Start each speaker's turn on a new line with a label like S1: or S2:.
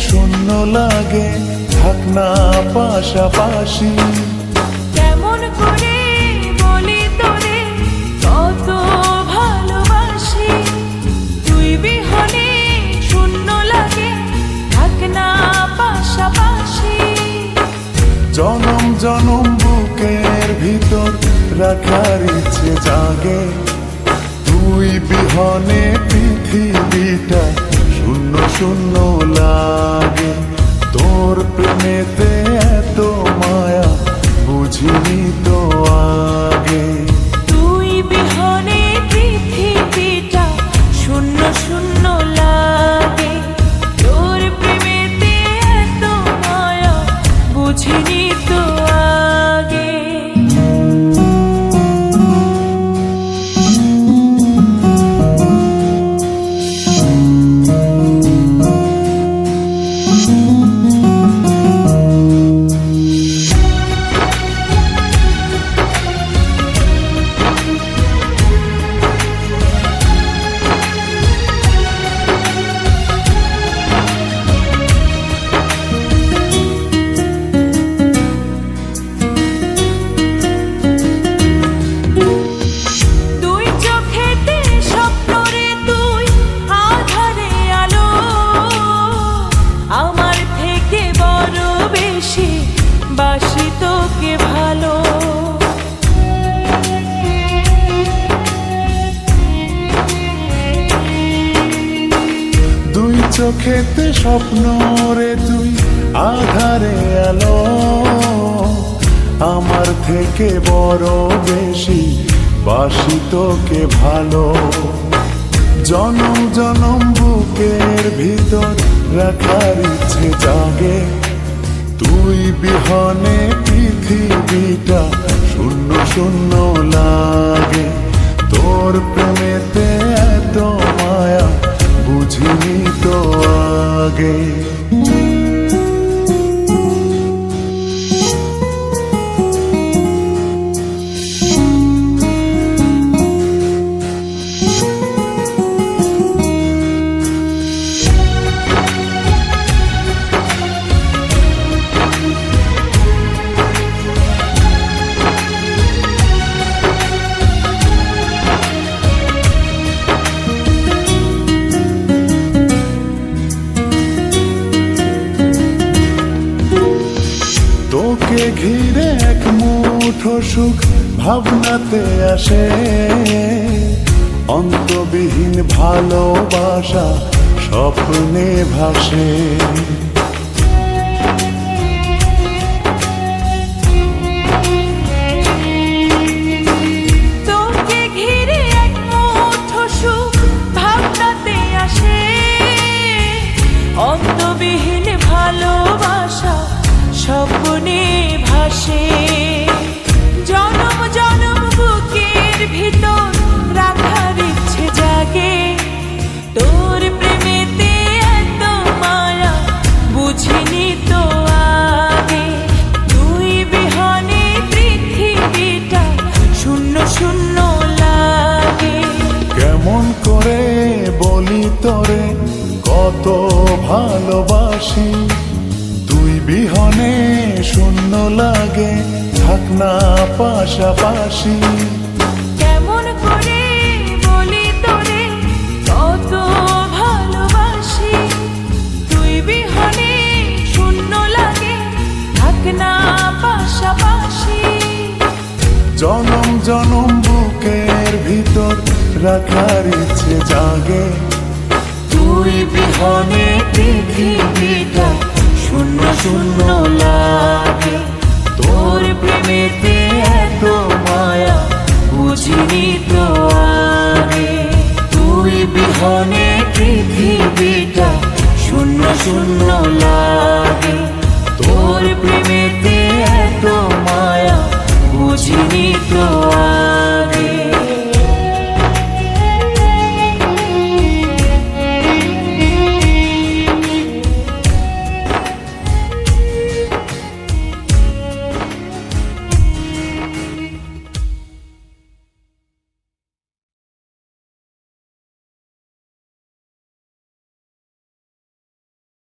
S1: শূন্য লাগে, থাক না পাশাপাশি।
S2: কেমন করে বলি তোরে কত ভালোবাসি, তুই বিহনে শূন্য লাগে, থাক না পাশাপাশি।
S1: জনম জনম বুকের ভিতর রাখার ইচ্ছে জাগে, তুই বিহনে পৃথিবীটা শূন্য শূন্য লাগে। তোর প্রেমেতে এত মায়া বুঝিনি তো আগে,
S2: তুই বিহনে পৃথিবীটা শূন্য শূন্য লাগে। তোর প্রেমেতে এত মায়া বুঝিনি তো আগে। বাসি তোকে ভালো,
S1: দুই চোখেতে স্বপ্ন রে তুই আধারে আলো, আমার থেকে বড় বেশি বাসি তোকে ভালো। জনম জনম বুকের ভিতর রাখার ইচ্ছে জাগে, তুই বিহনে পৃথিবীটা শূন্য শূন্য লাগে। তোর প্রেমেতে এত মায়া বুঝিনি তো আগে। তোকে ঘিরে এক মুঠো সুখ ভাবনাতে আসে, অন্তবিহীন ভালোবাসা স্বপ্নে ভাসে।
S2: তোকে ঘিরে এক মুঠো সুখ ভাবনাতে আসে, অন্তবিহীন ভালোবাসা স্বপ্নে ভাসে। জনম জনম বুকের ভিতর রাখার ইচ্ছে জাগে, তোর প্রেমেতে এত মায়া বুঝিনি তো আগে। তুই বিহনে পৃথিবীটা শূন্য শূন্য লাগে।
S1: কেমন করে বলি তোরে কত ভালোবাসি, তুই বিহনে শূন্য লাগে, থাক না পাশাপাশি।
S2: কেমন করে বলি তোরে কত ভালোবাসি, তুই বিহনে শূন্য লাগে, থাক না পাশাপাশি।
S1: জনম জনম বুকের ভিতর রাখার ইচ্ছে জাগে, তুই বিহনে পৃথিবীটা শূন্য শূন্য লাগে। তোর প্রেমেতে এত মায়া বুঝিনি তো আগে, তুই বিহনে পৃথিবীটা শূন্য শূন্য লাগে। তোর প্রেমেতে এত মায়া বুঝিনি তো